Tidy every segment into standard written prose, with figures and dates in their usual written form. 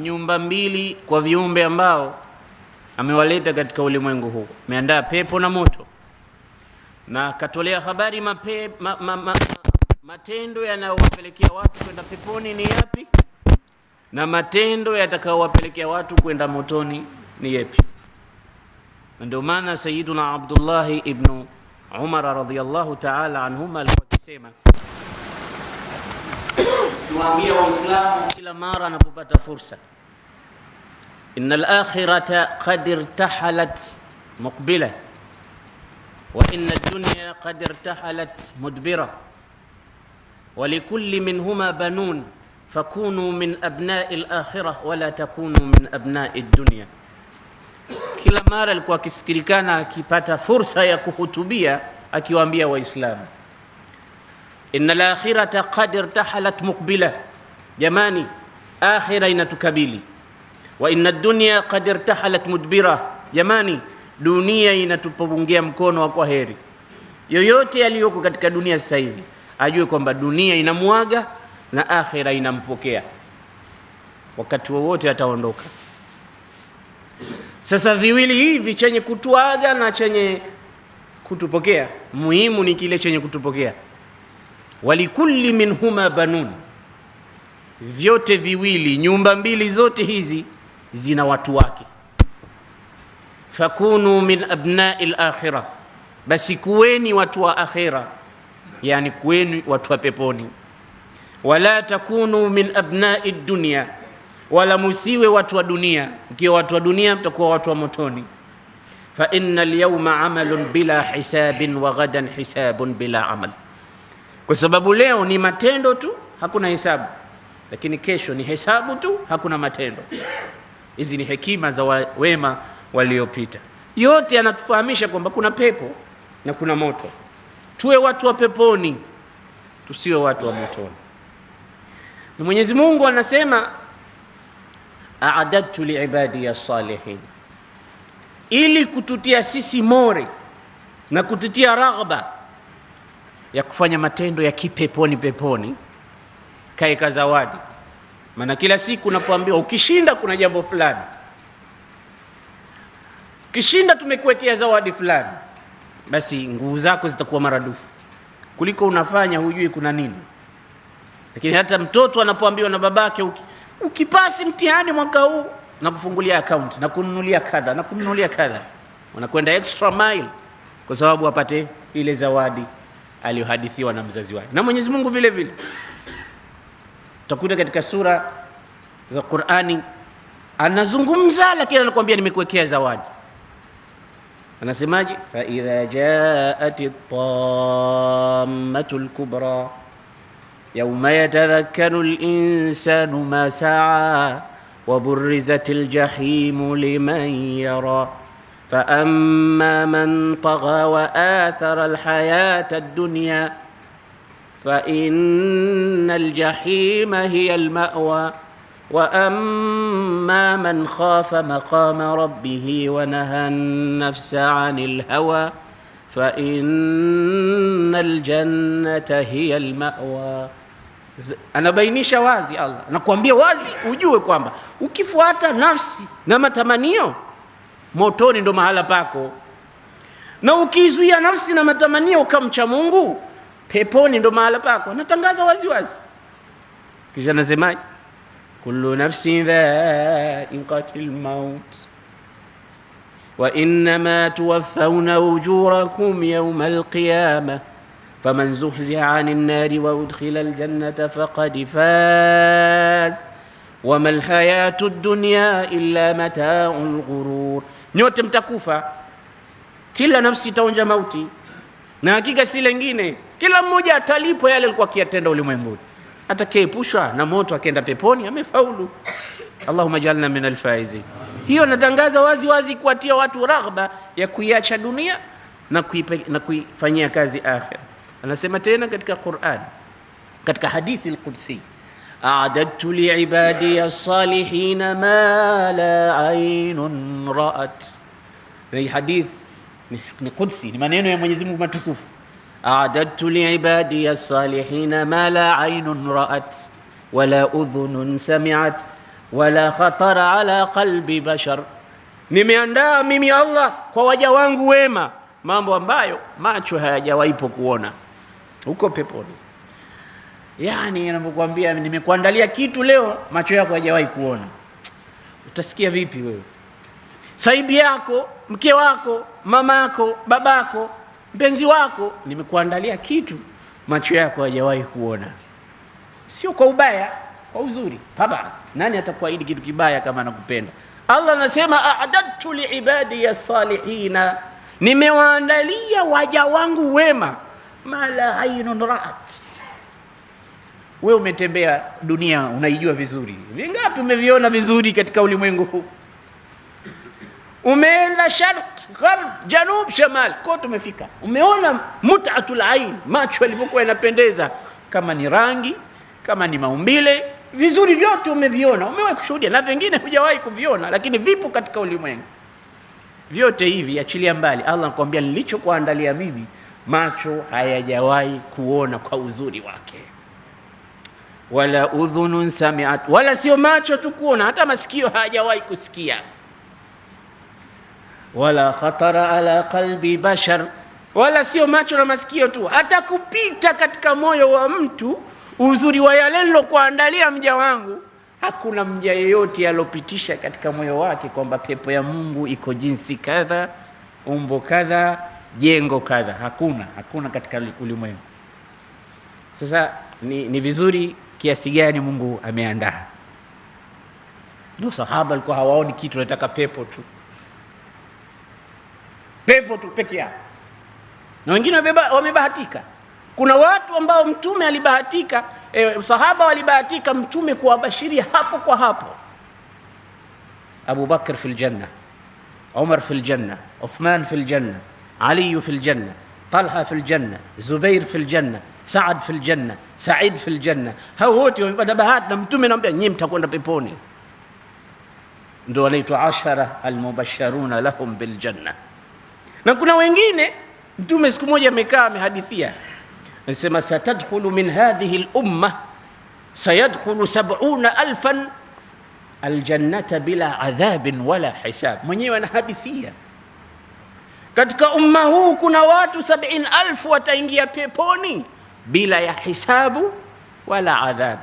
nyumba mbili kwa viumbe ambao amewaleta katika ulimwengu huu. Ameandaa pepo na moto, na akatolea habari matendo yanayowapelekea watu kwenda peponi ni yapi, na matendo yatakayowapelekea watu kwenda motoni ni yapi. Ndio maana Sayyiduna Abdullah ibn Umar radhiyallahu ta'ala anhuma alikuwa akisema, tuambie Waislamu kila mara anapopata fursa, innal akhirata qad irtahalat muqbila wa inna ad-dunya qad irtahalat mudbira wa likulli minhuma banun fakunu min abna'i al-akhirah wa la takunu min abna'i ad-dunya. Kila mara alikuwa akisikilikana akipata fursa ya kuhutubia akiwaambia Waislamu, innal akhirata qad irtahalat muqbila, jamani akhira inatukabili. Wa inna ad-dunya qad irtahalat mudbira, jamani dunia inatupungia mkono wa kwaheri. Yoyote aliyoko katika dunia sasa hivi ajue kwamba dunia inamuaga na akhira inampokea, wakati wowote ataondoka. Sasa viwili hivi, chenye kutuaga na chenye kutupokea, muhimu ni kile chenye kutupokea. Walikulli minhuma banun, vyote viwili, nyumba mbili zote hizi zina watu wake. Fakunu min abna'i al-akhirah, basi kuweni watu wa akhira, yani kuweni watu wa peponi. Wala takunu min abna'i ad-dunya, wala musiwe watu wa dunia. Mkiwa watu wa dunia mtakuwa watu wa motoni. Fa innal yawma amalun bila hisabin wa ghadan hisabun bila amal, kwa sababu leo ni matendo tu hakuna hesabu, lakini kesho ni hesabu tu hakuna matendo. Hizi ni hekima za wema waliopita. Yote yanatufahamisha kwamba kuna pepo na kuna moto. Tuwe watu wa peponi, tusiwe watu wa motoni. Na Mwenyezi Mungu anasema, a'adadtu liibadi as-salihin, ili kututia sisi more na kututia raghba ya kufanya matendo ya kipeponi peponi, kaeka zawadi. Maana kila siku unapoambiwa ukishinda kuna jambo fulani, ukishinda tumekuwekea zawadi fulani, basi nguvu zako zitakuwa maradufu kuliko unafanya hujui kuna nini. Lakini hata mtoto anapoambiwa na babake, ukipasi mtihani mwaka huu na kufungulia account na kununulia kadha na kununulia kadha, wanakwenda extra mile kwa sababu apate ile zawadi aliyohadithiwa na mzazi wake. Na Mwenyezi Mungu vile vile utakuta katika sura za Qur'ani anazungumza, lakini anakuambia nimekuwekea zawadi. Anasemaje? Fa idha ja'at at-tammatul kubra yawma yatadhakkaru al-insanu ma sa'a wa burrizatil jahimu liman yara fa amma man tagha wa athara al-hayata ad-dunya fa innal jahima hiya al-ma'wa wa amma man khafa maqama rabbih wa nahaa an-nafsa 'anil hawa fa innal jannata hiya al-ma'wa. Anabainisha wazi, Allah anakuambia wazi ujue kwamba ukifuata nafsi na matamanio, motoni ndo mahala pako, na ukizuia nafsi na matamanio ukamcha Mungu, peponi ndo mahala pako. Anatangaza wazi wazi. Kisha anasemaje? kullu nafsin dha'iqatul maut wa innama tuwaffawna ujurakum yawmal qiyamah faman zuhziha 'anil nari wa udkhila al-jannata faqad faz wama al-hayatu ad-dunya illa mata'ul ghurur. Nyote mtakufa, kila nafsi itaonja mauti, na hakika si lingine, kila mmoja atalipwa yale alikuwa akiyatenda ulimwenguni. Atakayeepushwa na moto akaenda peponi amefaulu. Allahumma jalna min al-faizin. Hiyo natangaza wazi wazi kuatia watu raghba ya kuiacha dunia na kuifanyia kazi akhira. Anasema tena katika Qur'an, katika hadithi al-Qudsi, a'adadtu li'ibadi as-salihin ma la 'aynun ra'at. Hii hadith ni Qudsi, ni maneno ya Mwenyezi Mungu matukufu. A'adadtu li'ibadi as-salihin ma la 'aynun ra'at wala udhunun sami'at wala khatara ala qalbi bashar, nimeandaa mimi Allah kwa waja wangu wema mambo ambayo macho hayajawaipo kuona huko peponi. Yani ninapokuambia nimekuandalia kitu leo macho yako hayajawahi kuona, utasikia vipi wewe? Saibi yako, mke wako, mamako, babako, mpenzi wako, nimekuandalia kitu macho yako hayajawahi kuona. Sio kwa ubaya, kwa uzuri. Baba, nani atakuahidi kitu kibaya kama anakupenda? Allah anasema a'adadtu liibadi as-salihina, nimewaandalia waja wangu wema ma la aynun ra'at. Wewe umetembea dunia unaijua vizuri. Vingapi umeviona vizuri katika ulimwengu huu? Umeenda sharq, gharb, janub, shamal, kote umefika. Umeona mut'atul ain, macho yalivyokuwa yanapendeza, kama ni rangi, kama ni maumbile, vizuri vyote umeviona. Umewahi kushuhudia na vingine hujawahi kuviona, lakini vipo katika ulimwengu. Vyote hivi achilia mbali, Allah anakuambia nilichokuandalia mimi macho hayajawahi kuona kwa uzuri wake. Wala udhunun sami'at, wala sio macho tu kuona, hata masikio hayajawahi kusikia. Wala khatara ala qalbi bashar, wala sio macho na masikio tu, hata kupita katika moyo wa mtu uzuri wa yale nilokuandalia mja wangu. Hakuna mja yeyote alopitisha katika moyo wake kwamba pepo ya Mungu iko jinsi kadha, umbo kadha, jengo kadha. Hakuna katika ulimwengu. Sasa ni vizuri kiasi gani Mungu ameandaa. Ndio sahaba walikuwa hawaoni kitu, wanataka pepo tu. Pepo tu peke yake. Na wengine wamebahatika. Kuna watu ambao mtume alibahatika, sahaba walibahatika mtume kuwabashiria hapo kwa hapo. Abu Bakr fil janna, Umar fil janna, Uthman fil janna, Ali fil janna, Talha fil janna, Zubair fil janna, Saad fil janna, Said fil janna. Hao wote wamepata bahati na mtume anamwambia nyinyi mtakwenda peponi. Ndio wanaitwa ashara almubashsharuna lahum bil janna. Na kuna wengine mtume siku moja amekaa amehadithia, anasema satadkhulu min hadhihi al-umma sayadkhulu 70,000 aljannata bila adhabin wala hisab. Mwenyewe anahadithia katika umma huu kuna watu 70,000 wataingia peponi bila ya hisabu wala adhab.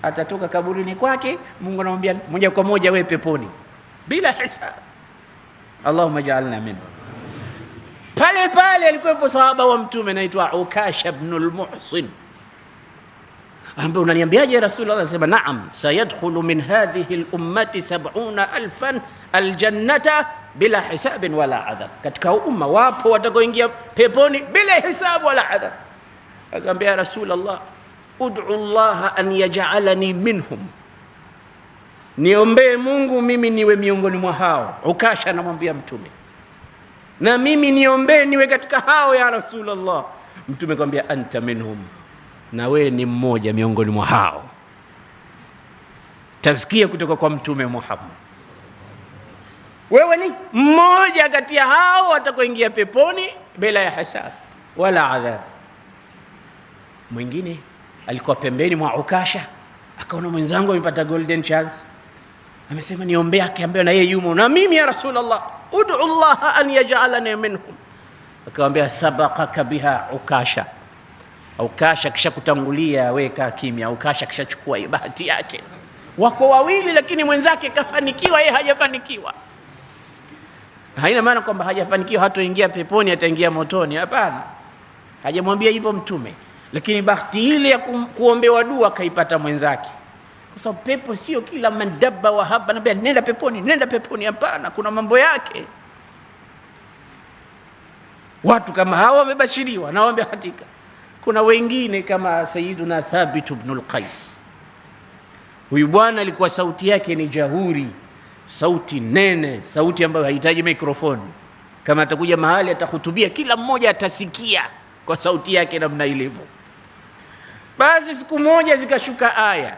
Atatoka kaburini kwake, Mungu anamwambia moja kwa moja wewe peponi bila hisab. Allahumma ja'alna minhu. Pale pale alikuwepo sahaba wa mtume anaitwa Ukasha ibn al-Muhsin. Anambia unaniambiaje Rasulullah? Anasema naam, sayadkhulu min hadhihi al-ummati 70,000 aljannata bila hisabin wala adhab. Katika umma wapo watakaoingia peponi bila hisabu wala adhab. Akamwambia Rasulullah, ud'u Allah an yaj'alani minhum, niombe Mungu mimi niwe miongoni mwa hao. Ukasha anamwambia mtume, na mimi niombe niwe katika hao ya Rasulullah. Mtume akamwambia anta minhum, na wewe ni mmoja miongoni mwa hao. Tazkia kutoka kwa Mtume Muhammad, wewe ni mmoja kati ya hao watakoingia peponi bila ya hisab wala adhab. Mwingine alikuwa pembeni mwa Ukasha, akaona mwenzangu amepata golden chance, amesema niombe, akaambia na yeye yumo na mimi ya Rasulullah, ud'u Allah an yaj'alani minhum. Akamwambia sabaqaka biha Ukasha. Ukasha kisha kutangulia, wewe kaa kimya. Ukasha kisha chukua bahati yake. Wako wawili lakini mwenzake kafanikiwa, yeye hajafanikiwa. Haina maana kwamba hajafanikiwa hatoingia peponi, ataingia motoni. Hapana, hajamwambia hivyo mtume, lakini bahati ile ya kuombewa dua kaipata mwenzake. Kwa sababu pepo sio kila mandaba wa haba anambia nenda peponi, nenda peponi. Hapana, kuna mambo yake. Watu kama hawa wamebashiriwa na wamebahatika. Kuna wengine kama Sayyiduna Thabit ibn al-Qais. Huyu bwana alikuwa sauti yake ni jahuri, sauti nene, sauti ambayo haihitaji mikrofoni. Kama atakuja mahali atahutubia, kila mmoja atasikia kwa sauti yake namna ilivyo. Basi siku moja zikashuka aya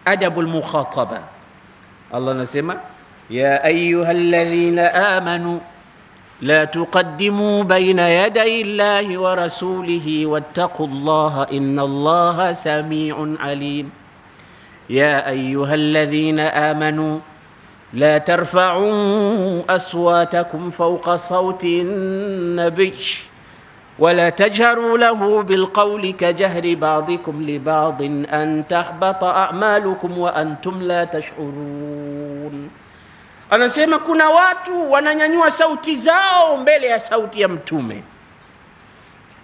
adabul mukhataba. Allah anasema ya ayyuhalladhina amanu la tuqaddimu baina yaday Allahi wa rasulihi wattaqullaha innallaha sami'un alim. ya ayuha alladhina amanu la tarfa'u aswatakum fawqa sawti an-nabiy ولا تجهروا له بالقول كجهر بعضكم لبعض أن تحبط أعمالكم وأنتم لا تشعرون. Anasema kuna watu wananyanyua sauti zao mbele ya sauti ya mtume.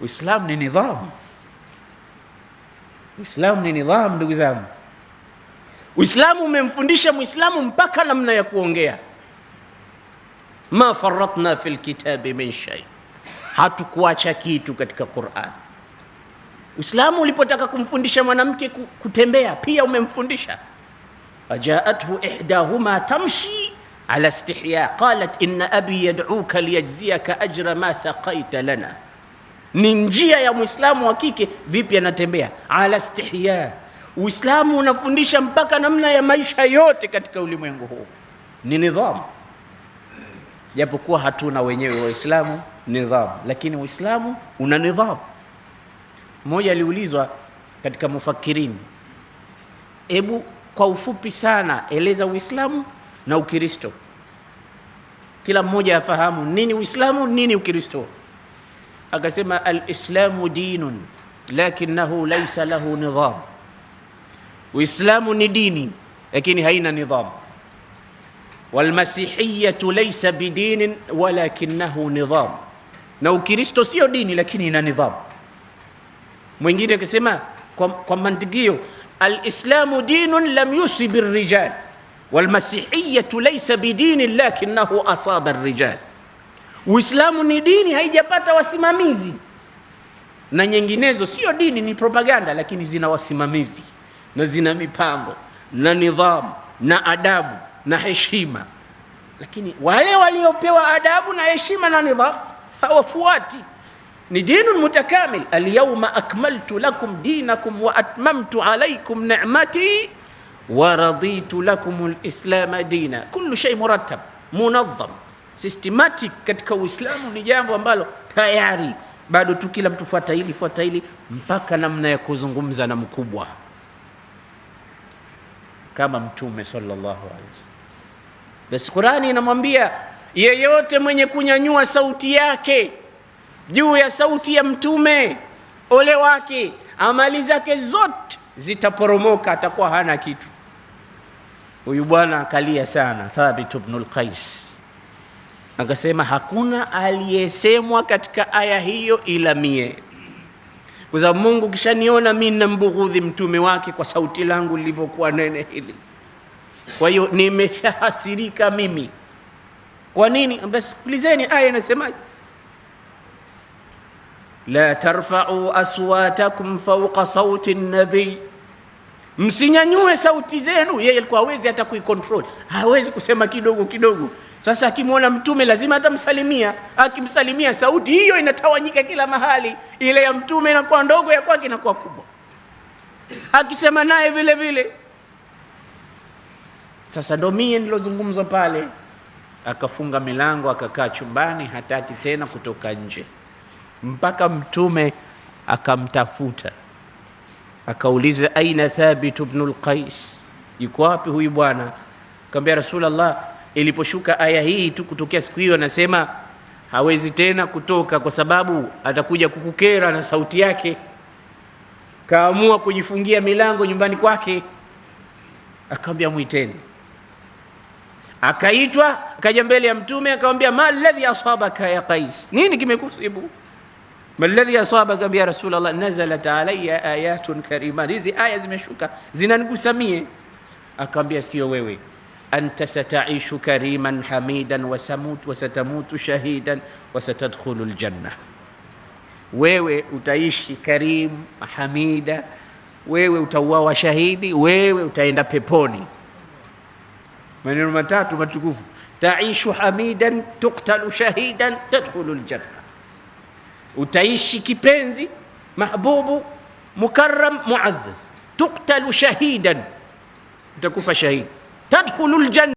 Uislamu ni nidhamu. Uislamu ni nidhamu ndugu zangu. Uislamu umemfundisha Muislamu mpaka namna ya kuongea. Ma farratna fil kitabi min shay. Hatukuacha kitu katika Qur'an. Uislamu ulipotaka kumfundisha mwanamke kutembea pia umemfundisha. Ajaathu ihdahuma tamshi ala istihya qalat inna abi yad'uka liyajziyaka ajra ma saqaita lana. Ni njia ya Muislamu wa kike vipi anatembea ala istihya. Uislamu unafundisha mpaka namna ya maisha yote katika ulimwengu huu. Ni nidhamu. Japokuwa hatuna wenyewe Waislamu nidhamu, lakini Uislamu una nidhamu. Mmoja aliulizwa katika mufakirini, ebu kwa ufupi sana eleza Uislamu na Ukristo, kila mmoja afahamu nini Uislamu nini Ukristo. Akasema al-islamu dinun lakinahu laysa lahu nidham. Uislamu ni dini lakini haina nidhamu. Walmasihiyatu laysa bidinin walakinahu nidham. Na Ukristo sio dini lakini ina nidhamu. Mwingine akasema kwa mantikio, al-islamu dinun lam yusib ar-rijal walmasihiyatu laysa bidinin lakinahu asaba ar-rijal. Uislamu ni dini haijapata wasimamizi, na nyinginezo sio dini, ni propaganda, lakini zina wasimamizi na zina mipango na nidhamu na adabu na heshima. Lakini wale waliopewa adabu na heshima na nidhamu hawafuati. Ni dinun mutakamil. Al-yawma akmaltu lakum dinakum wa atmamtu alaykum ni'mati wa raditu lakum al-islam dina. Kullu shay murattab munazzam systematic. Katika Uislamu ni jambo ambalo tayari bado tu kila mtu fuata hili mpaka namna ya kuzungumza na mkubwa kama Mtume sallallahu alaihi wasallam. Basi Qur'ani inamwambia yeyote mwenye kunyanyua sauti yake juu ya sauti ya Mtume, ole wake, amali zake zote zitaporomoka, atakuwa hana kitu. Huyu bwana akalia sana, Thabit ibn al-Qais, akasema hakuna aliyesemwa katika aya hiyo ila mie, kwa sababu Mungu kishaniona mimi nambughudhi mtume wake kwa sauti langu lilivyokuwa nene hili, kwa hiyo nimeshahasirika mimi. Kwa nini? Basi sikilizeni aya inasemaje, la tarfa'u aswatakum fawqa sauti an-nabi, msinyanyue sauti zenu. Yeye alikuwa hawezi hata kuicontrol, hawezi kusema kidogo kidogo. Sasa akimwona mtume lazima atamsalimia, akimsalimia sauti hiyo inatawanyika kila mahali, ile ya mtume inakuwa ndogo, ya kwake inakuwa kubwa, akisema naye vile vile. Sasa ndo mie nilozungumza pale, akafunga milango akakaa chumbani, hataki tena kutoka nje, mpaka mtume akamtafuta, akauliza aina Thabit ibn al-Qais, yuko wapi huyu bwana? Akamwambia Rasulullah, iliposhuka aya hii tu kutokea siku hiyo anasema hawezi tena kutoka kwa sababu atakuja kukukera na sauti yake. Kaamua kujifungia milango nyumbani kwake. Akamwambia muiteni. Akaitwa, akaja mbele ya mtume, akamwambia ma alladhi asabaka ya Qais, nini kimekusibu? Ma alladhi asabaka ya Rasulullah, nazalat alayya ayatun karimat, hizi aya zimeshuka zinanigusamie. Akamwambia sio wewe, anta sataishu kariman hamidan wa satamutu shahidan wa satadkhulu aljanna. Wewe utaishi karim hamida, wewe utauawa shahidi, wewe utaenda peponi. Maneno matatu matukufu, taishu hamidan tuqtalu shahidan tadkhulu aljanna. Utaishi kipenzi, mahbubu, mukarram, muazzaz, tuqtalu shahidan, utakufa shahidi, tadkhulu aljanna.